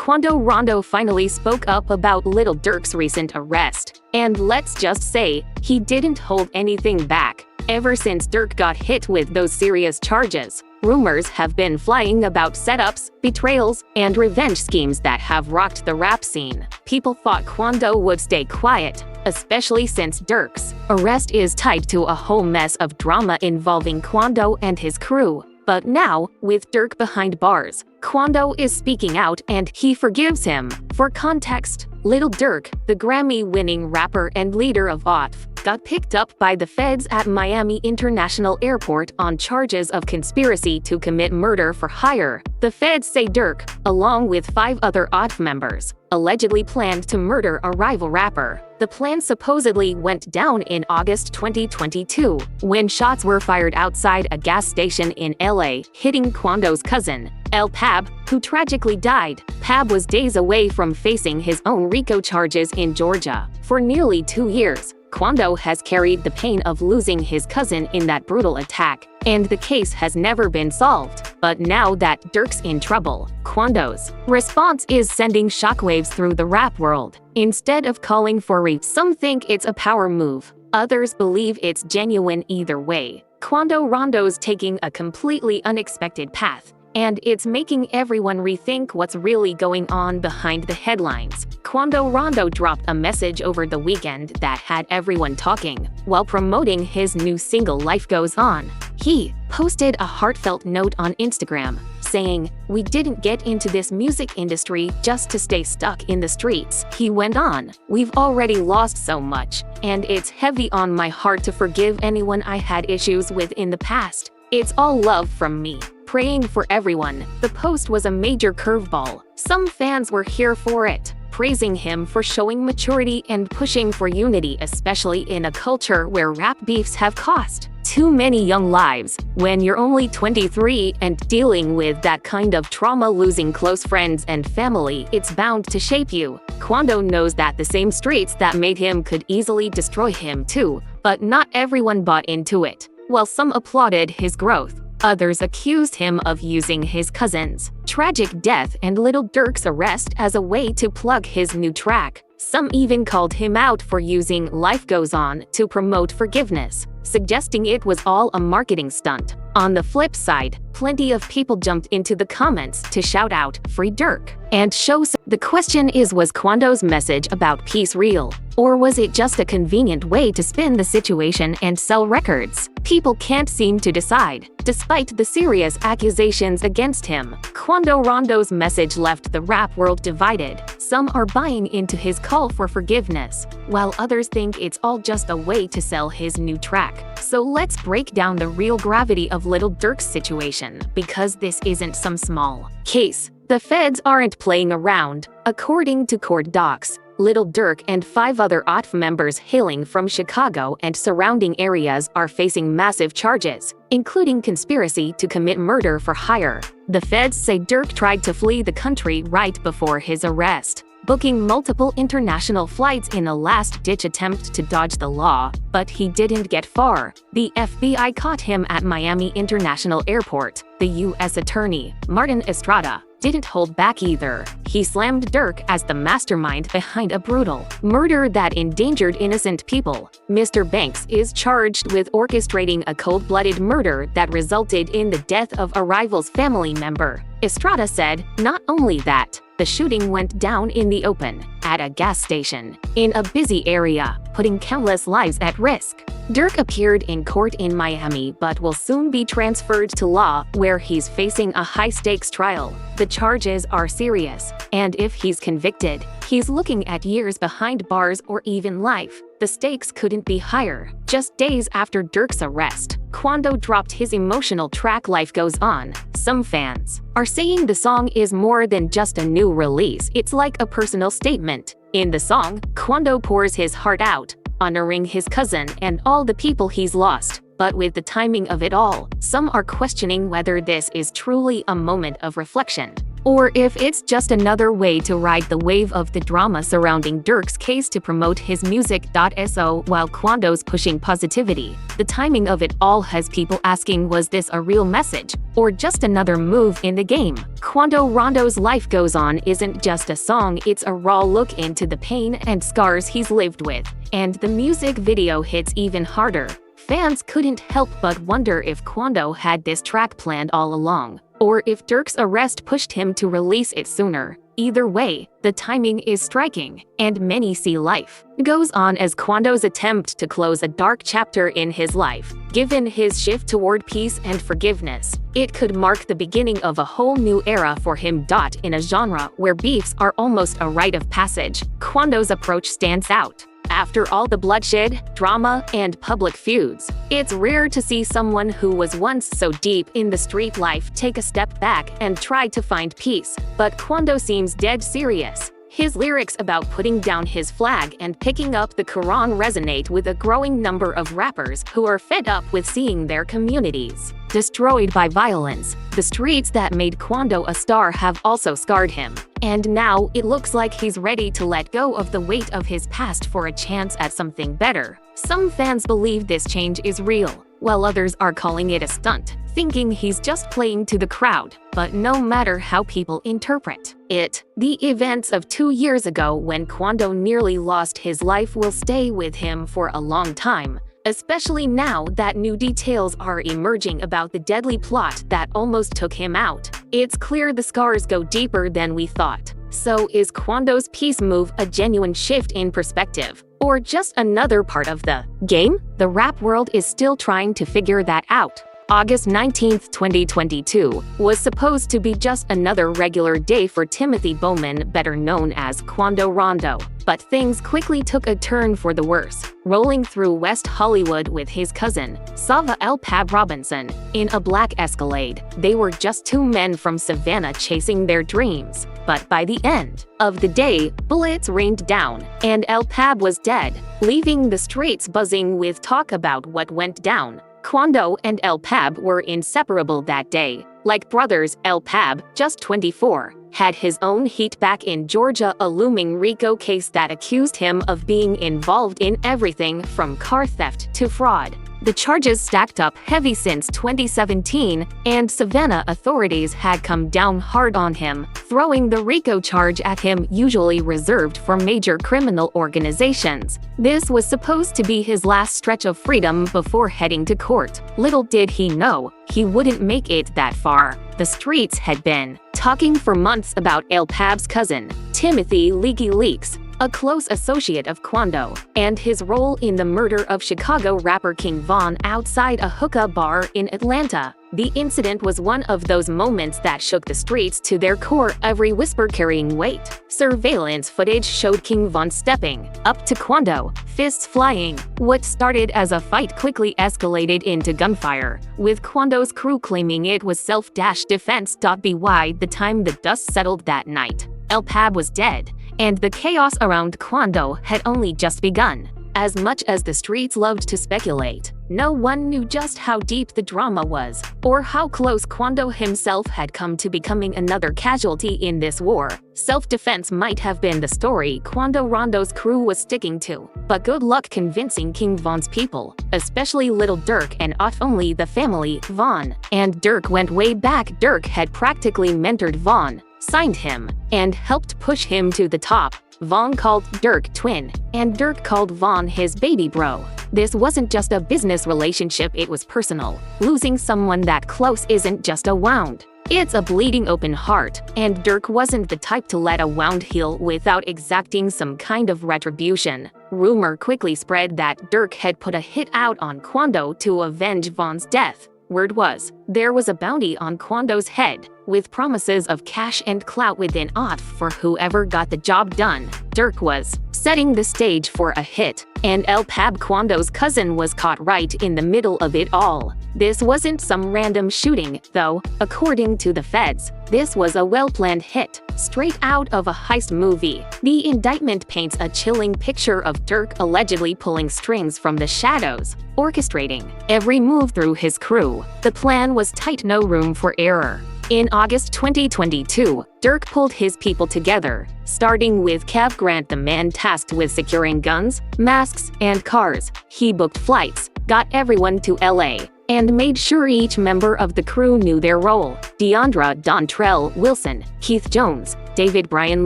Quando Rondo finally spoke up about Lil Durk's recent arrest. And let's just say, he didn't hold anything back. Ever since Durk got hit with those serious charges, rumors have been flying about setups, betrayals, and revenge schemes that have rocked the rap scene. People thought Quando would stay quiet, especially since Durk's arrest is tied to a whole mess of drama involving Quando and his crew. But now, with Durk behind bars, Quando is speaking out and he forgives him. For context, Lil Durk, the Grammy-winning rapper and leader of OTF, got picked up by the feds at Miami International Airport on charges of conspiracy to commit murder for hire. The feds say Durk, along with 5 other OTF members, allegedly planned to murder a rival rapper. The plan supposedly went down in August 2022, when shots were fired outside a gas station in LA, hitting Quando's cousin, El Pab, who tragically died. Pab was days away from facing his own RICO charges in Georgia. For nearly 2 years, Quando has carried the pain of losing his cousin in that brutal attack, and the case has never been solved. But now that Durk's in trouble, Quando's response is sending shockwaves through the rap world. Instead of calling for some think it's a power move, others believe it's genuine. Either way, Quando Rondo's taking a completely unexpected path, and it's making everyone rethink what's really going on behind the headlines. Quando Rondo dropped a message over the weekend that had everyone talking. While promoting his new single Life Goes On, he posted a heartfelt note on Instagram, saying, "We didn't get into this music industry just to stay stuck in the streets." He went on, "We've already lost so much, and it's heavy on my heart to forgive anyone I had issues with in the past. It's all love from me. Praying for everyone." The post was a major curveball. Some fans were here for it, praising him for showing maturity and pushing for unity, especially in a culture where rap beefs have cost too many young lives. When you're only 23 and dealing with that kind of trauma, losing close friends and family, it's bound to shape you. Quando knows that the same streets that made him could easily destroy him too, but not everyone bought into it. While some applauded his growth, others accused him of using his cousin's tragic death and Lil Durk's arrest as a way to plug his new track. Some even called him out for using Life Goes On to promote forgiveness, suggesting it was all a marketing stunt. On the flip side, plenty of people jumped into the comments to shout out, "Free Durk," and show support. The question is, was Quando's message about peace real? Or was it just a convenient way to spin the situation and sell records? People can't seem to decide. Despite the serious accusations against him, Quando Rondo's message left the rap world divided. Some are buying into his call for forgiveness, while others think it's all just a way to sell his new track. So let's break down the real gravity of Lil Durk's situation, because this isn't some small case. The feds aren't playing around. According to court docs, Lil Durk and 5 other OTF members hailing from Chicago and surrounding areas are facing massive charges, including conspiracy to commit murder for hire. The feds say Durk tried to flee the country right before his arrest, booking multiple international flights in a last-ditch attempt to dodge the law, but he didn't get far. The FBI caught him at Miami International Airport. The U.S. Attorney, Martin Estrada, didn't hold back either. He slammed Durk as the mastermind behind a brutal murder that endangered innocent people. Mr. Banks is charged with orchestrating a cold-blooded murder that resulted in the death of a rival's family member. Estrada said, not only that, the shooting went down in the open, at a gas station, in a busy area, putting countless lives at risk. Durk appeared in court in Miami but will soon be transferred to law, where he's facing a high-stakes trial. The charges are serious, and if he's convicted, he's looking at years behind bars or even life. The stakes couldn't be higher. Just days after Durk's arrest, Quando dropped his emotional track Life Goes On. Some fans are saying the song is more than just a new release, it's like a personal statement. In the song, Quando pours his heart out, honoring his cousin and all the people he's lost. But with the timing of it all, some are questioning whether this is truly a moment of reflection. or if it's just another way to ride the wave of the drama surrounding Durk's case to promote his music. So while Quando's pushing positivity, the timing of it all has people asking, was this a real message, or just another move in the game? Quando Rondo's Life Goes On isn't just a song, it's a raw look into the pain and scars he's lived with. And the music video hits even harder. Fans couldn't help but wonder if Quando had this track planned all along, or if Durk's arrest pushed him to release it sooner. Either way, the timing is striking, and many see Life Goes On as Quando's attempt to close a dark chapter in his life. Given his shift toward peace and forgiveness, it could mark the beginning of a whole new era for him. In a genre where beefs are almost a rite of passage, Quando's approach stands out. After all the bloodshed, drama, and public feuds, it's rare to see someone who was once so deep in the street life take a step back and try to find peace. But Quando seems dead serious. His lyrics about putting down his flag and picking up the Quran resonate with a growing number of rappers who are fed up with seeing their communities destroyed by violence. The streets that made Quando a star have also scarred him, and now it looks like he's ready to let go of the weight of his past for a chance at something better. Some fans believe this change is real, while others are calling it a stunt, thinking he's just playing to the crowd. But no matter how people interpret it, the events of 2 years ago when Quando nearly lost his life will stay with him for a long time, especially now that new details are emerging about the deadly plot that almost took him out. It's clear the scars go deeper than we thought. So is Quando's peace move a genuine shift in perspective, or just another part of the game? The rap world is still trying to figure that out. August 19, 2022, was supposed to be just another regular day for Timothy Bowman, better known as Quando Rondo. But things quickly took a turn for the worse. Rolling through West Hollywood with his cousin, Sava El Pab Robinson, in a black Escalade, they were just two men from Savannah chasing their dreams. But by the end of the day, bullets rained down, and El Pab was dead, leaving the streets buzzing with talk about what went down. Quando and El Pab were inseparable that day. Like brothers, El Pab, just 24, had his own heat back in Georgia, a looming RICO case that accused him of being involved in everything from car theft to fraud. The charges stacked up heavy since 2017, and Savannah authorities had come down hard on him, throwing the RICO charge at him, usually reserved for major criminal organizations. This was supposed to be his last stretch of freedom before heading to court. Little did he know, he wouldn't make it that far. The streets had been talking for months about El Pab's cousin, Timothy Leaky Leaks, a close associate of Quando, and his role in the murder of Chicago rapper King Von outside a hookah bar in Atlanta. The incident was one of those moments that shook the streets to their core, every whisper carrying weight. Surveillance footage showed King Von stepping up to Quando, fists flying. What started as a fight quickly escalated into gunfire, with Quando's crew claiming it was self-defense. By the time the dust settled that night, El Pab was dead, and the chaos around Quando had only just begun. As much as the streets loved to speculate, no one knew just how deep the drama was, or how close Quando himself had come to becoming another casualty in this war. Self-defense might have been the story Quando Rondo's crew was sticking to, but good luck convincing King Von's people, especially Lil Durk and not only the family. Von and Durk went way back. Durk had practically mentored Von, signed him, and helped push him to the top. Von called Durk twin, and Durk called Von his baby bro. This wasn't just a business relationship, it was personal. Losing someone that close isn't just a wound, it's a bleeding open heart, and Durk wasn't the type to let a wound heal without exacting some kind of retribution. Rumor quickly spread that Durk had put a hit out on Quando to avenge Von's death. Word was, there was a bounty on Quando's head, with promises of cash and clout within it for whoever got the job done. Durk was setting the stage for a hit, and El Pab, Quando's cousin, was caught right in the middle of it all. This wasn't some random shooting, though. According to the feds, this was a well-planned hit, straight out of a heist movie. The indictment paints a chilling picture of Durk allegedly pulling strings from the shadows, orchestrating every move through his crew. The plan was tight, no room for error. In August 2022, Durk pulled his people together, starting with Kev Grant, the man tasked with securing guns, masks, and cars. He booked flights, got everyone to LA, and made sure each member of the crew knew their role. Deandra Dontrell Wilson, Keith Jones, David Brian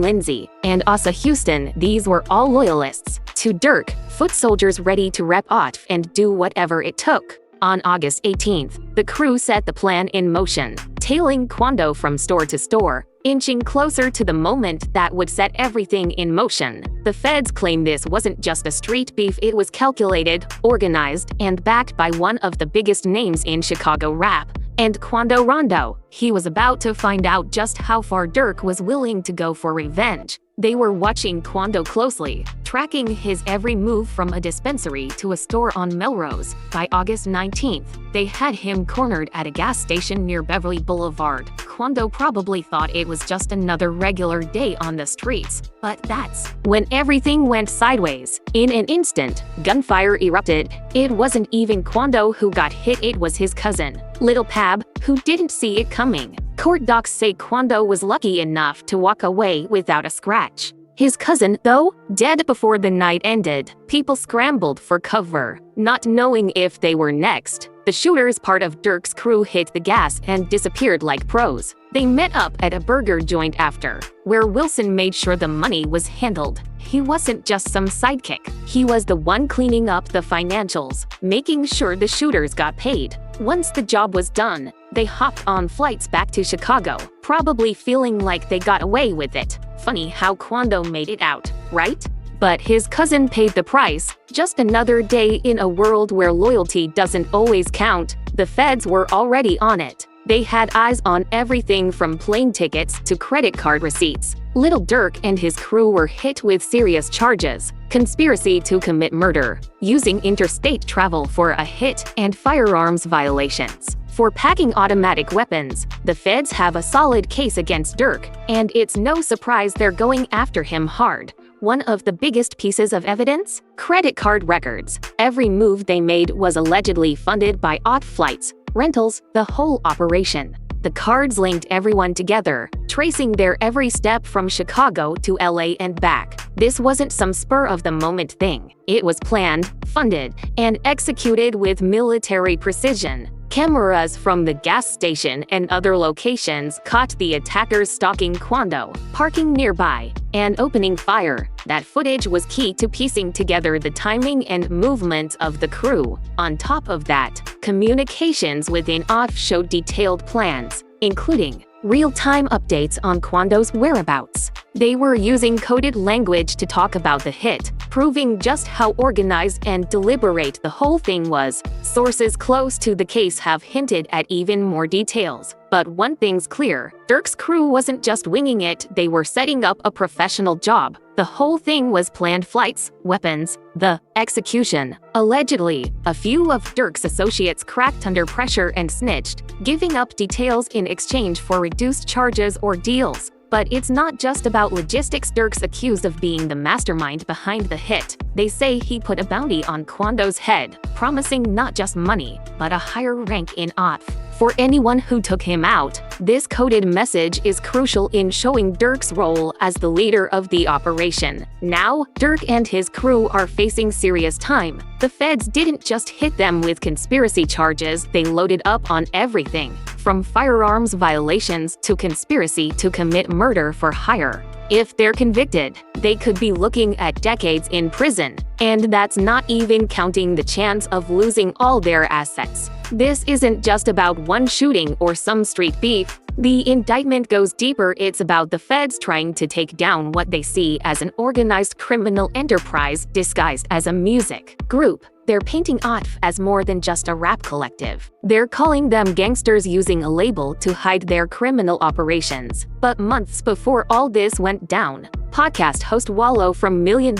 Lindsay, and Asa Houston, these were all loyalists to Durk, foot soldiers ready to rep off and do whatever it took. On August 18th, the crew set the plan in motion, tailing Quando from store to store, inching closer to the moment that would set everything in motion. The feds claim this wasn't just a street beef, it was calculated, organized, and backed by one of the biggest names in Chicago rap, and Quando Rondo. He was about to find out just how far Durk was willing to go for revenge. They were watching Quando closely, tracking his every move from a dispensary to a store on Melrose. By August 19th, they had him cornered at a gas station near Beverly Boulevard. Quando probably thought it was just another regular day on the streets, but that's when everything went sideways. In an instant, gunfire erupted. It wasn't even Quando who got hit, it was his cousin, Lil Pab, who didn't see it coming. Court docs say Quando was lucky enough to walk away without a scratch. His cousin, though, dead before the night ended. People scrambled for cover, not knowing if they were next. The shooters, part of Durk's crew, hit the gas and disappeared like pros. They met up at a burger joint after, where Wilson made sure the money was handled. He wasn't just some sidekick. He was the one cleaning up the financials, making sure the shooters got paid. Once the job was done, they hopped on flights back to Chicago, probably feeling like they got away with it. Funny how Quando made it out, right? But his cousin paid the price. Just another day in a world where loyalty doesn't always count. The feds were already on it. They had eyes on everything from plane tickets to credit card receipts. Lil Durk and his crew were hit with serious charges: conspiracy to commit murder, using interstate travel for a hit, and firearms violations. For packing automatic weapons, the feds have a solid case against Durk, and it's no surprise they're going after him hard. One of the biggest pieces of evidence? Credit card records. Every move they made was allegedly funded by OT flights, rentals, the whole operation. The cards linked everyone together, tracing their every step from Chicago to LA and back. This wasn't some spur-of-the-moment thing. It was planned, funded, and executed with military precision. Cameras from the gas station and other locations caught the attackers stalking Quando, parking nearby, and opening fire. That footage was key to piecing together the timing and movement of the crew. On top of that, communications within OT showed detailed plans, including real-time updates on Quando's whereabouts. They were using coded language to talk about the hit, proving just how organized and deliberate the whole thing was. Sources close to the case have hinted at even more details. But one thing's clear, Durk's crew wasn't just winging it, they were setting up a professional job. The whole thing was planned: flights, weapons, the execution. Allegedly, a few of Durk's associates cracked under pressure and snitched, giving up details in exchange for reduced charges or deals. But it's not just about logistics. Durk's accused of being the mastermind behind the hit. They say he put a bounty on Quando's head, promising not just money, but a higher rank in OT for anyone who took him out. This coded message is crucial in showing Durk's role as the leader of the operation. Now, Durk and his crew are facing serious time. The feds didn't just hit them with conspiracy charges, they loaded up on everything, from firearms violations to conspiracy to commit murder for hire. If they're convicted, they could be looking at decades in prison, and that's not even counting the chance of losing all their assets. This isn't just about one shooting or some street beef. The indictment goes deeper. It's about the feds trying to take down what they see as an organized criminal enterprise disguised as a music group. They're painting OT as more than just a rap collective. They're calling them gangsters, using a label to hide their criminal operations. But months before all this went down, podcast host Wallow from $1 Million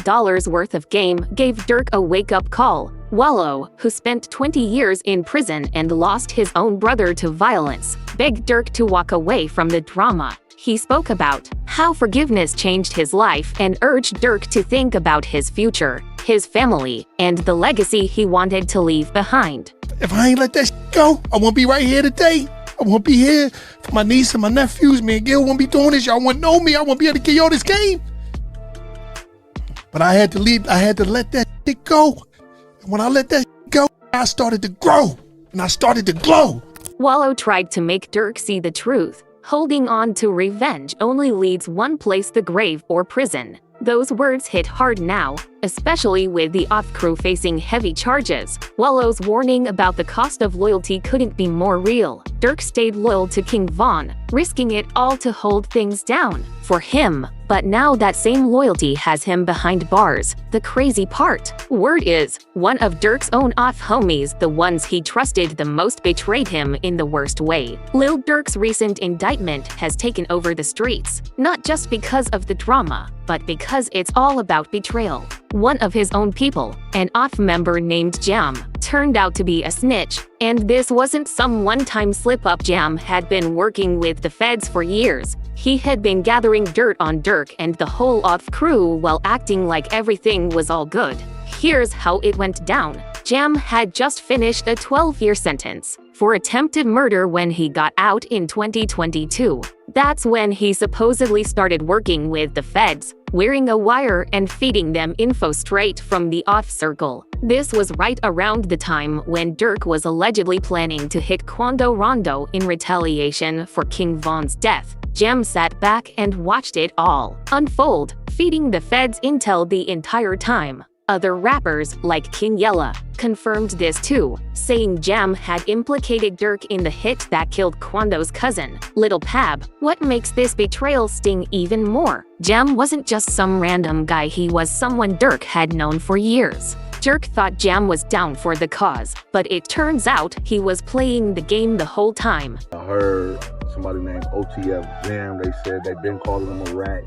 Worth of Game gave Durk a wake-up call. Wallow, who spent 20 years in prison and lost his own brother to violence, begged Durk to walk away from the drama. He spoke about how forgiveness changed his life and urged Durk to think about his future, his family, and the legacy he wanted to leave behind. If I ain't let that go, I won't be right here today. I want to be here for my niece and my nephews. Me and Gil won't be doing this. Y'all want to know me. I want to be able to give y'all this game. But I had to leave. I had to let that shit go. And when I let that shit go, I started to grow. And I started to glow. Wallow tried to make Durk see the truth. Holding on to revenge only leads one place: the grave or prison. Those words hit hard now, especially with the off crew facing heavy charges. Wallow's warning about the cost of loyalty couldn't be more real. Durk stayed loyal to King Von, risking it all to hold things down for him. But now that same loyalty has him behind bars. The crazy part, word is, one of Durk's own off homies, the ones he trusted the most, betrayed him in the worst way. Lil Durk's recent indictment has taken over the streets, not just because of the drama, but because it's all about betrayal. One of his own people, an off member named Jam, turned out to be a snitch. And this wasn't some one-time slip-up. Jam had been working with the feds for years. He had been gathering dirt on Durk and the whole off crew while acting like everything was all good. Here's how it went down. Jam had just finished a 12-year sentence for attempted murder when he got out in 2022. That's when he supposedly started working with the feds, wearing a wire and feeding them info straight from the off circle. This was right around the time when Durk was allegedly planning to hit Quando Rondo in retaliation for King Von's death. Jam sat back and watched it all unfold, feeding the feds intel the entire time. Other rappers, like King Yella, confirmed this too, saying Jam had implicated Durk in the hit that killed Quando's cousin, Lil Pab. What makes this betrayal sting even more? Jam wasn't just some random guy, he was someone Durk had known for years. Durk thought Jam was down for the cause, but it turns out he was playing the game the whole time. I heard somebody named OTF Jam, they said they've been calling him a rat.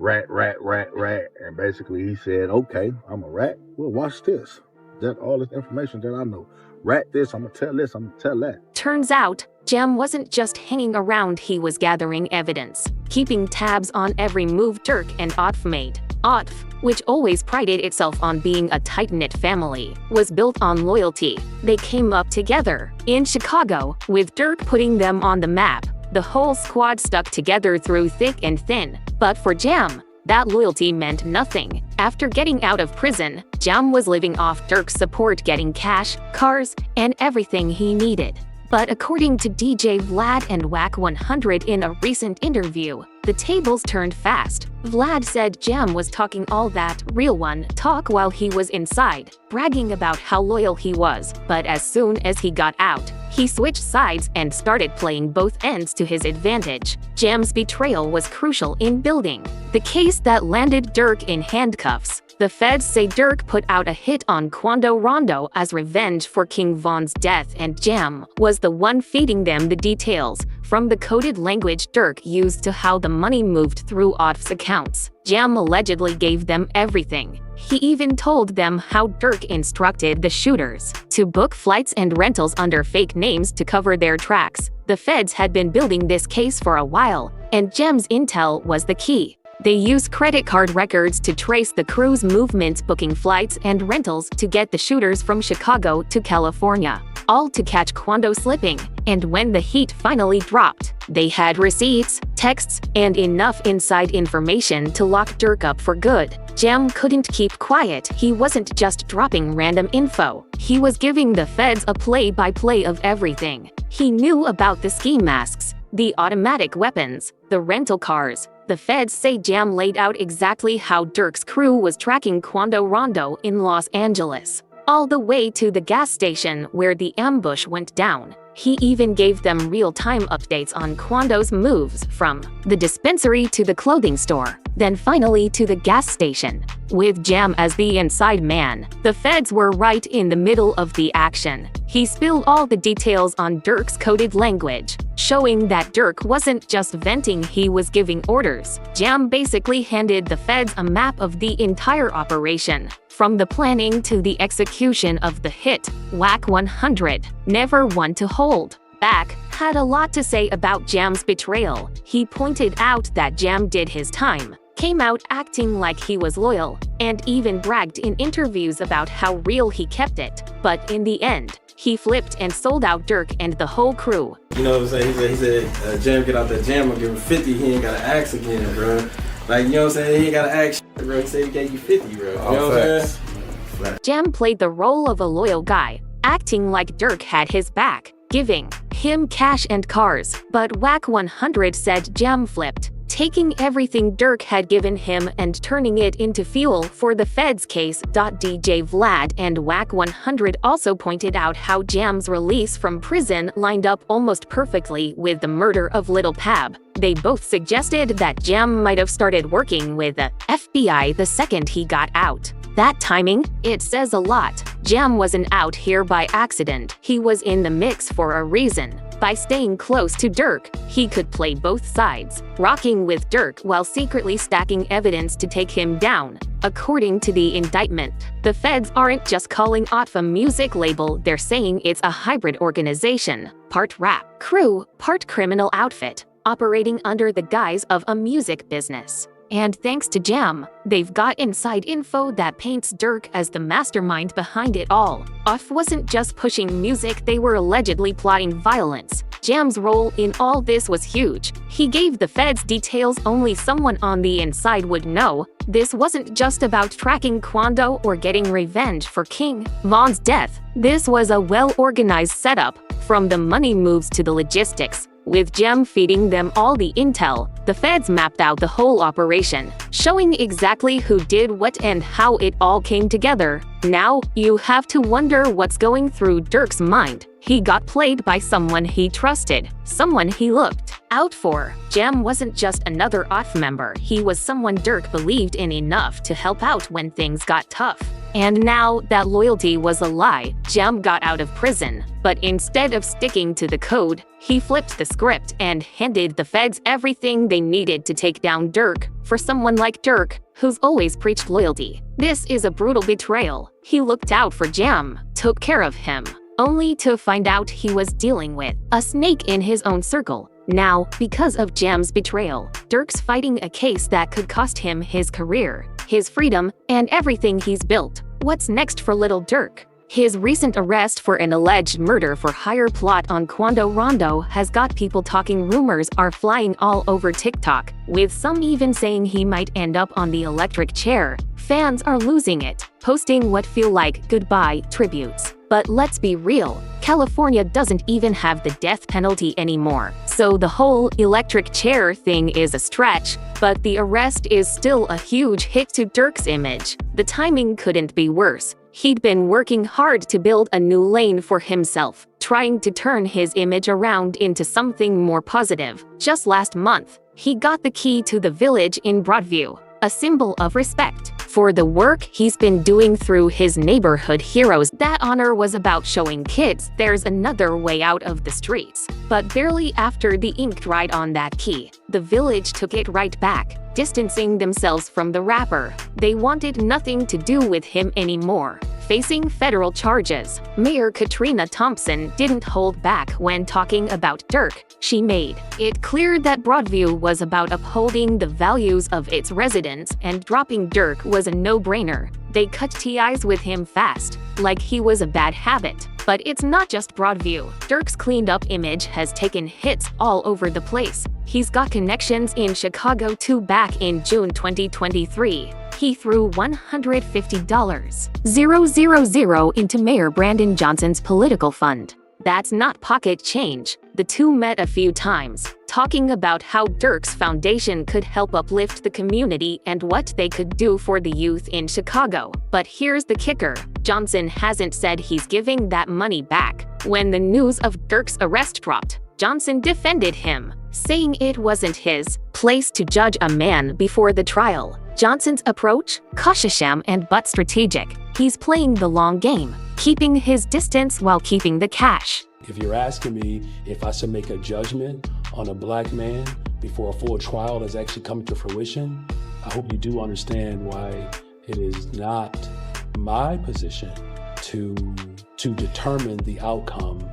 And basically he said, okay, I'm a rat. Well, watch this. That all this information that I know. Rat this, I'm gonna tell this, I'm gonna tell that. Turns out, Jam wasn't just hanging around, he was gathering evidence, keeping tabs on every move Durk and Otf made. Otf, which always prided itself on being a tight-knit family, was built on loyalty. They came up together in Chicago, with Durk putting them on the map. The whole squad stuck together through thick and thin. But for Jam, that loyalty meant nothing. After getting out of prison, Jam was living off Durk's support, getting cash, cars, and everything he needed. But according to DJ Vlad and Wack 100 in a recent interview, the tables turned fast. Vlad said Jam was talking all that real one talk while he was inside, bragging about how loyal he was, but as soon as he got out, he switched sides and started playing both ends to his advantage. Jam's betrayal was crucial in building the case that landed Durk in handcuffs. The feds say Durk put out a hit on Quando Rondo as revenge for King Von's death, and Jam was the one feeding them the details, from the coded language Durk used to how the money moved through Otf's accounts. Jam allegedly gave them everything. He even told them how Durk instructed the shooters to book flights and rentals under fake names to cover their tracks. The feds had been building this case for a while, and Jam's intel was the key. They used credit card records to trace the crew's movements, booking flights and rentals to get the shooters from Chicago to California, all to catch Quando slipping. And when the heat finally dropped, they had receipts, texts, and enough inside information to lock Durk up for good. Jam couldn't keep quiet. He wasn't just dropping random info. He was giving the feds a play-by-play of everything. He knew about the ski masks, the automatic weapons, the rental cars. The feds say Jam laid out exactly how Durk's crew was tracking Quando Rondo in Los Angeles, all the way to the gas station where the ambush went down. He even gave them real-time updates on Quando's moves, from the dispensary to the clothing store, then finally to the gas station. With Jam as the inside man, the feds were right in the middle of the action. He spilled all the details on Durk's coded language, showing that Durk wasn't just venting, he was giving orders. Jam basically handed the feds a map of the entire operation, from the planning to the execution of the hit. Wack 100, never one to hold back, had a lot to say about Jam's betrayal. He pointed out that Jam did his time, came out acting like he was loyal, and even bragged in interviews about how real he kept it. But in the end, he flipped and sold out Durk and the whole crew. You know what I'm saying? He said, Jam, get out that jam, I'll give him 50, he ain't gotta ask again, bro. Like, you know what I'm saying? He ain't gotta ask shit, bro. He said he gave you 50, bro. You know what I'm saying? Jam played the role of a loyal guy, acting like Durk had his back, giving him cash and cars. But Wack 100 said Jam flipped, taking everything Durk had given him and turning it into fuel for the feds case. DJ Vlad and Wack 100 also pointed out how Jam's release from prison lined up almost perfectly with the murder of Lil Pab. They both suggested that Jam might have started working with the FBI the second he got out. That timing, it says a lot. Jam wasn't out here by accident. He was in the mix for a reason. By staying close to Durk, he could play both sides, rocking with Durk while secretly stacking evidence to take him down. According to the indictment, the feds aren't just calling out a music label, they're saying it's a hybrid organization, part rap crew, part criminal outfit, operating under the guise of a music business. And thanks to Jam, they've got inside info that paints Durk as the mastermind behind it all. Uff wasn't just pushing music, they were allegedly plotting violence. Jam's role in all this was huge. He gave the feds details only someone on the inside would know. This wasn't just about tracking Quando or getting revenge for King Von's death. This was a well-organized setup, from the money moves to the logistics. With Jam feeding them all the intel, the feds mapped out the whole operation, showing exactly who did what and how it all came together. Now, you have to wonder what's going through Durk's mind. He got played by someone he trusted, someone he looked out for. Jam wasn't just another off member, he was someone Durk believed in enough to help out when things got tough. And now that loyalty was a lie, Jam got out of prison. But instead of sticking to the code, he flipped the script and handed the feds everything they needed to take down Durk. For someone like Durk, who's always preached loyalty, this is a brutal betrayal. He looked out for Jam, took care of him, only to find out he was dealing with a snake in his own circle. Now, because of Jam's betrayal, Durk's fighting a case that could cost him his career, his freedom, and everything he's built. What's next for Lil Durk? His recent arrest for an alleged murder for hire plot on Quando Rondo has got people talking. Rumors are flying all over TikTok, with some even saying he might end up on the electric chair. Fans are losing it, posting what feel like goodbye tributes. But let's be real, California doesn't even have the death penalty anymore, so the whole electric chair thing is a stretch, but the arrest is still a huge hit to Durk's image. The timing couldn't be worse. He'd been working hard to build a new lane for himself, trying to turn his image around into something more positive. Just last month, he got the key to the village in Broadview, a symbol of respect for the work he's been doing through his neighborhood heroes. That honor was about showing kids there's another way out of the streets. But barely after the ink dried on that key, the village took it right back, distancing themselves from the rapper. They wanted nothing to do with him anymore. Facing federal charges, Mayor Katrina Thompson didn't hold back when talking about Durk. She made it clear that Broadview was about upholding the values of its residents, and dropping Durk was a no-brainer. They cut ties with him fast, like he was a bad habit. But it's not just Broadview. Durk's cleaned-up image has taken hits all over the place. He's got connections in Chicago too. Back in June 2023, he threw $150,000 into Mayor Brandon Johnson's political fund. That's not pocket change. The two met a few times, talking about how Durk's foundation could help uplift the community and what they could do for the youth in Chicago. But here's the kicker. Johnson hasn't said he's giving that money back. When the news of Durk's arrest dropped, Johnson defended him, saying it wasn't his place to judge a man before the trial. Johnson's approach? Cautious but strategic. He's playing the long game, keeping his distance while keeping the cash. If you're asking me if I should make a judgment on a black man before a full trial is actually coming to fruition, I hope you do understand why it is not my position to determine the outcome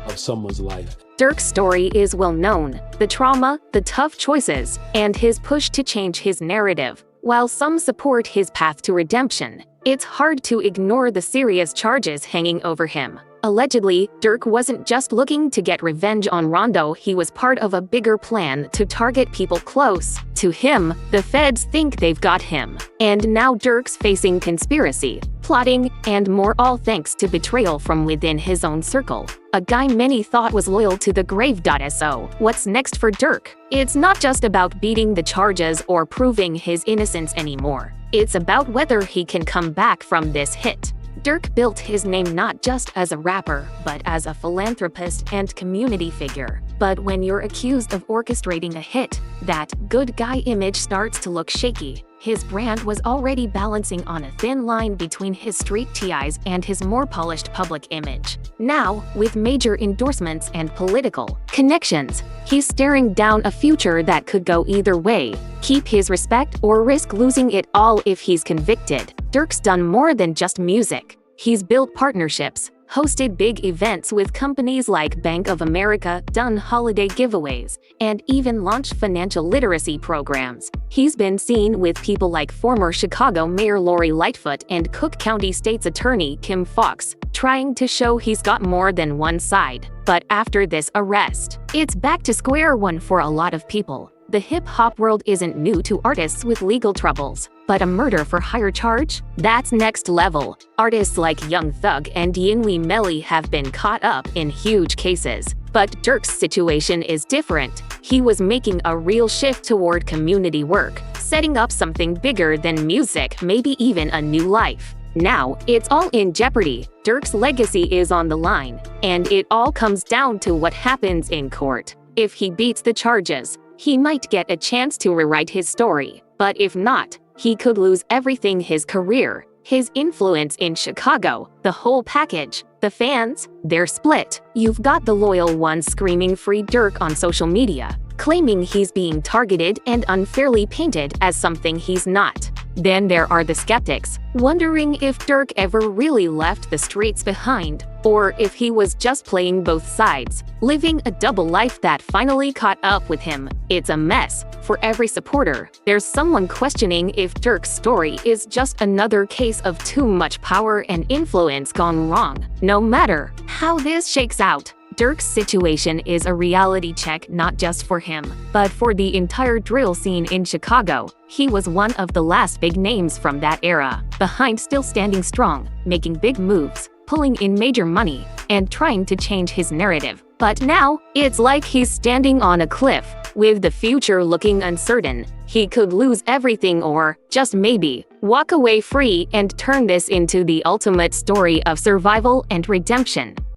of someone's life. Durk's story is well known, the trauma, the tough choices, and his push to change his narrative. While some support his path to redemption, it's hard to ignore the serious charges hanging over him. Allegedly, Durk wasn't just looking to get revenge on Rondo, he was part of a bigger plan to target people close to him. The feds think they've got him. And now Durk's facing conspiracy, plotting, and more, all thanks to betrayal from within his own circle. A guy many thought was loyal to the grave. So, what's next for Durk? It's not just about beating the charges or proving his innocence anymore. It's about whether he can come back from this hit. Durk built his name not just as a rapper, but as a philanthropist and community figure. But when you're accused of orchestrating a hit, that good guy image starts to look shaky. His brand was already balancing on a thin line between his street ties and his more polished public image. Now, with major endorsements and political connections, he's staring down a future that could go either way: keep his respect or risk losing it all if he's convicted. Durk's done more than just music. He's built partnerships, hosted big events with companies like Bank of America, done holiday giveaways, and even launched financial literacy programs. He's been seen with people like former Chicago Mayor Lori Lightfoot and Cook County State's Attorney Kim Foxx, trying to show he's got more than one side. But after this arrest, it's back to square one for a lot of people. The hip-hop world isn't new to artists with legal troubles, but a murder for hire charge? That's next level. Artists like Young Thug and Yingli Melly have been caught up in huge cases. But Durk's situation is different. He was making a real shift toward community work, setting up something bigger than music, maybe even a new life. Now, it's all in jeopardy. Durk's legacy is on the line, and it all comes down to what happens in court. If he beats the charges, he might get a chance to rewrite his story. But if not, he could lose everything: his career, his influence in Chicago, the whole package. The fans, they're split. You've got the loyal ones screaming "Free Durk" on social media, claiming he's being targeted and unfairly painted as something he's not. Then there are the skeptics, wondering if Durk ever really left the streets behind, or if he was just playing both sides, living a double life that finally caught up with him. It's a mess. For every supporter, there's someone questioning if Durk's story is just another case of too much power and influence gone wrong. No matter how this shakes out, Durk's situation is a reality check not just for him, but for the entire drill scene in Chicago. He was one of the last big names from that era, behind, still standing strong, making big moves, pulling in major money, and trying to change his narrative. But now, it's like he's standing on a cliff, with the future looking uncertain. He could lose everything or, just maybe, walk away free and turn this into the ultimate story of survival and redemption.